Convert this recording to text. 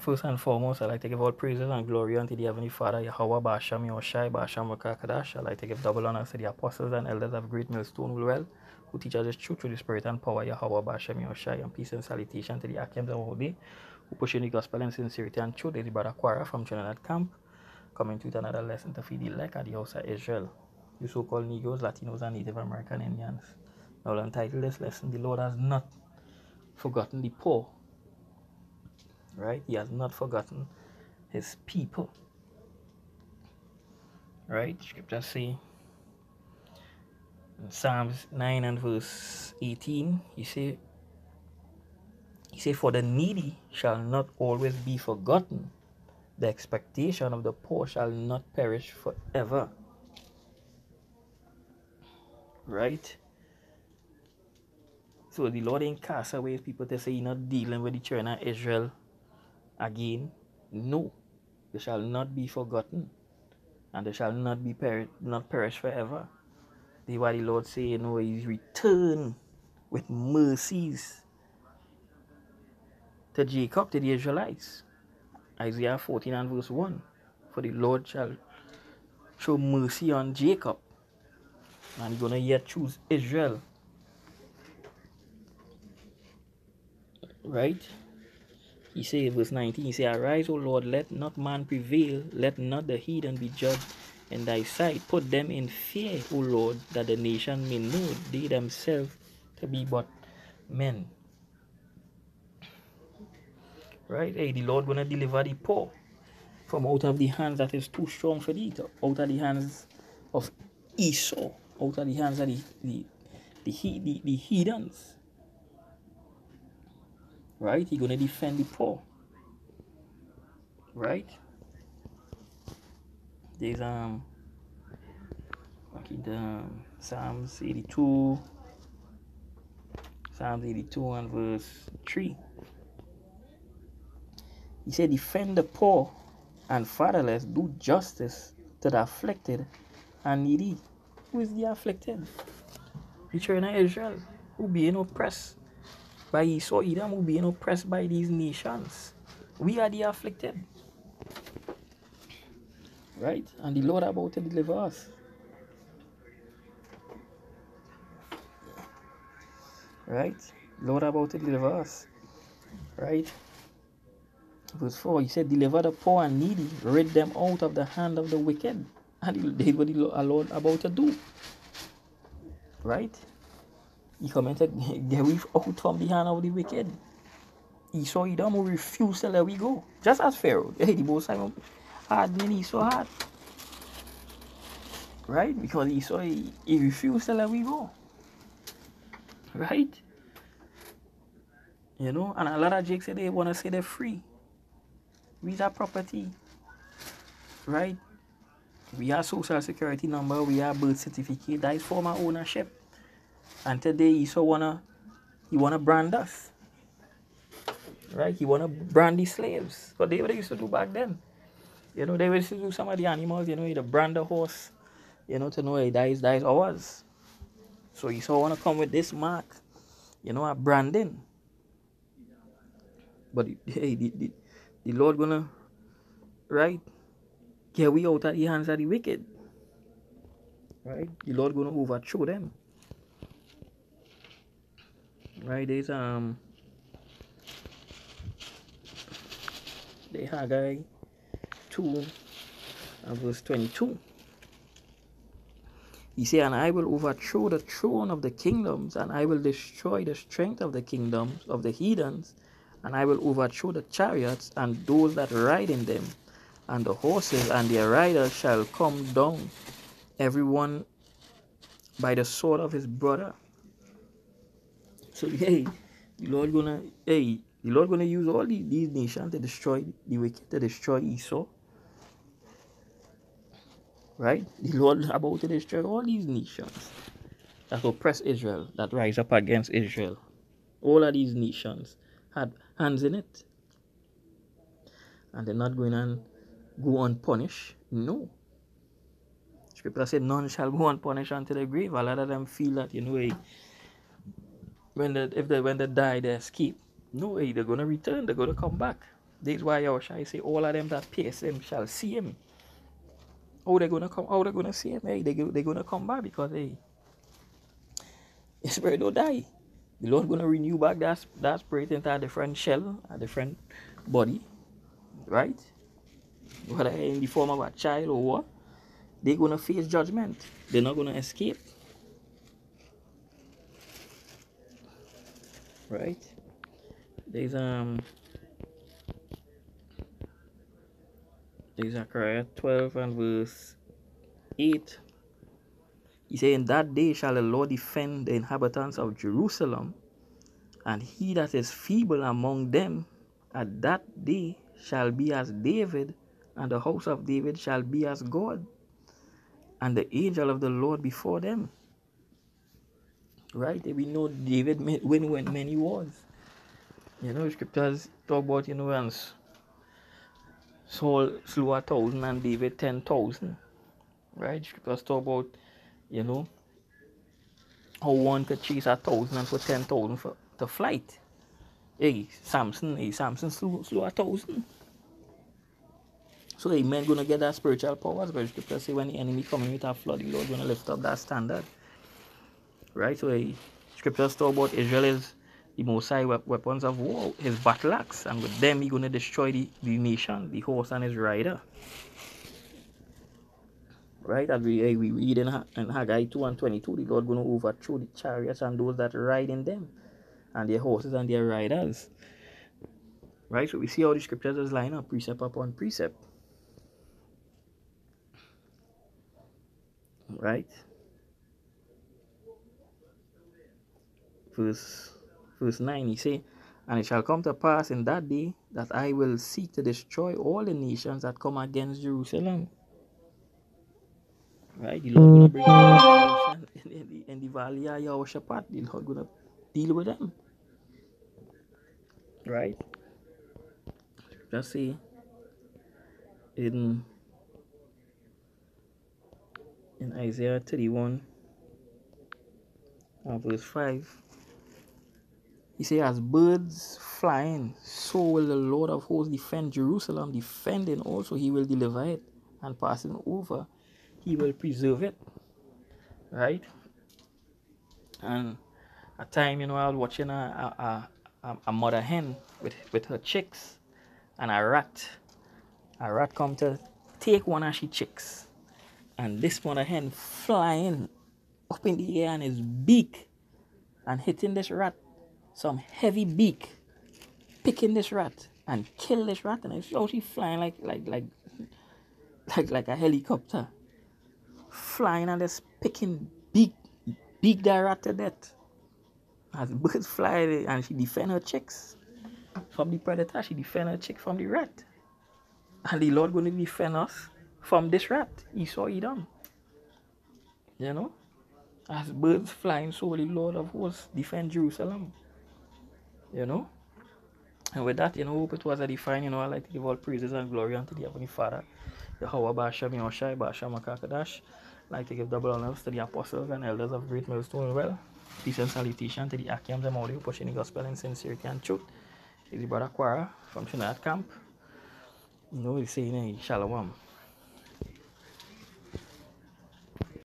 First and foremost, I'd like to give all praises and glory unto the Heavenly Father, Yahweh Basham Yoshai, Basham Rakakadash. I'd like to give double honors to the apostles and elders of Great Millstone Will, who teach us the truth through the Spirit and power, Yahweh Basham Yoshai, and peace and salutation to the Akims of Hodi, who push in the gospel and sincerity and truth. This is Brother Quara from Trinidad Camp, coming to another lesson to feed the elect at the house of Israel, you so-called Negroes, Latinos, and Native American Indians. Now, I'll entitle this lesson, The Lord Has Not Forgotten the Poor. Right? He has not forgotten his people. Right? Scripture say in Psalms 9 and verse 18, he say, for the needy shall not always be forgotten. The expectation of the poor shall not perish forever. Right? So the Lord ain't cast away people to say he's not dealing with the children of Israel again. No. They shall not be forgotten. And they shall not be not perish forever. This is why the Lord say, he's returned with mercies to Jacob, to the Israelites. Isaiah 14 and verse 1. For the Lord shall show mercy on Jacob, and he's going to yet choose Israel. Right? He say, verse 19, he say, arise, O Lord, let not man prevail, let not the heathen be judged in thy sight. Put them in fear, O Lord, that the nation may know they themselves to be but men. Right? Hey, the Lord gonna deliver the poor from out of the hands that is too strong for thee, out of the hands of Esau, out of the hands of the heathens. Right? He gonna defend the poor. Right? There's Psalms 82 and verse 3. He said, defend the poor and fatherless, do justice to the afflicted and needy. Who is the afflicted? The children of Israel, who being oppressed by Esau, Edom, who being oppressed by these nations. We are the afflicted. Right? And the Lord about to deliver us. Right? Lord about to deliver us. Right? Verse 4, he said, deliver the poor and needy, rid them out of the hand of the wicked. And they what the Lord about to do. Right? He commented, get we out from the hand of the wicked. Esau, Edom will refuse to let we go. Just as Pharaoh. Hey, the both Simon hard men Esau hard. Right? Because Esau, he refused to let we go. Right? And a lot of Jakes say they want to say they're free. We are property. Right? We have social security number, we have birth certificate, that is former ownership. And today Esau wanna brand us. Right? He wanna brand the slaves. Because they used to do back then. They used to do some of the animals, the brand the horse, to know that is ours. So Esau wanna come with this mark, a branding. But hey, the Lord gonna, right, get we out of the hands of the wicked. Right? The Lord gonna overthrow them. Right? There's the Haggai 2 and verse 22. He said, and I will overthrow the throne of the kingdoms, and I will destroy the strength of the kingdoms of the heathens, and I will overthrow the chariots and those that ride in them, and the horses and their riders shall come down, everyone by the sword of his brother. So hey, the Lord gonna use all these nations to destroy the wicked, to destroy Esau. Right? The Lord about to destroy all these nations that oppress Israel, that rise up against Israel. All of these nations had hands in it. And they're not going to go unpunished. No. Scripture said none shall go unpunished until the grave. A lot of them feel that, when they die, they escape. No way, they're going to return, they're going to come back. This is why Yahushua say all of them that pierce him shall see him. How they gonna come? How they gonna see him? Hey, they gonna come back because hey, his spirit don't die. The Lord gonna renew back that spirit into a different shell, a different body, right? Whether in the form of a child or what, they're gonna face judgment. They're not gonna escape. Right? There's Zechariah 12 and verse 8. He said, in that day shall the Lord defend the inhabitants of Jerusalem, and he that is feeble among them at that day shall be as David, and the house of David shall be as God, and the angel of the Lord before them. Right? We know David win many wars. You know, scriptures talk about, you know, and Saul slew 1,000 and David 10,000. Right? Scriptures talk about, you know, how one could chase 1,000 and put 10,000 to flight. Samson slew 1,000. So men gonna get that spiritual powers, but scripture say when the enemy coming with a flood, the Lord gonna lift up that standard. Right? So scriptures talk about Israel is the most high weapons of war, his battle axe, and with them he gonna destroy the nation, the horse and his rider. Right? As we read in Haggai 2 and 22, the Lord gonna overthrow the chariots and those that ride in them, and their horses and their riders. Right? So we see how the scriptures is line up, precept upon precept. Right? Verse 9, he say, and it shall come to pass in that day that I will seek to destroy all the nations that come against Jerusalem. Right? The Lord gonna bring all the nations in the valley of Yehoshaphat. The Lord gonna deal with them. Right? Just see in Isaiah 31 verse 5, he say, as birds flying, so will the Lord of hosts defend Jerusalem. Defending also, he will deliver it, and passing over, he will preserve it. Right? And a time, you know, I was watching a mother hen with her chicks, and a rat come to take one of she chicks, and this mother hen flying up in the air and his beak and hitting this rat, some heavy beak, picking this rat and kill this rat, and it's she flying like a helicopter, flying and just picking beak that rat to death. As birds fly, and she defend her chicks from the predator, she defend her chick from the rat, and the Lord gonna defend us from this rat. Esau Edom. You know, as birds flying, so the Lord of hosts defend Jerusalem. You know, and with that, you know, hope it was edifying. You know, I like to give all praises and glory unto the Heavenly Father, Yahweh Bashem Yahushai Bashem Makakadash. I like to give double honors to the apostles and elders of Great Millstone Well. Peace and salutation to the Akiams and Mauli who pushing the gospel in sincerity and truth. It's the brother Quara from Trinidad Camp. You know, he's saying, hey, Shalom.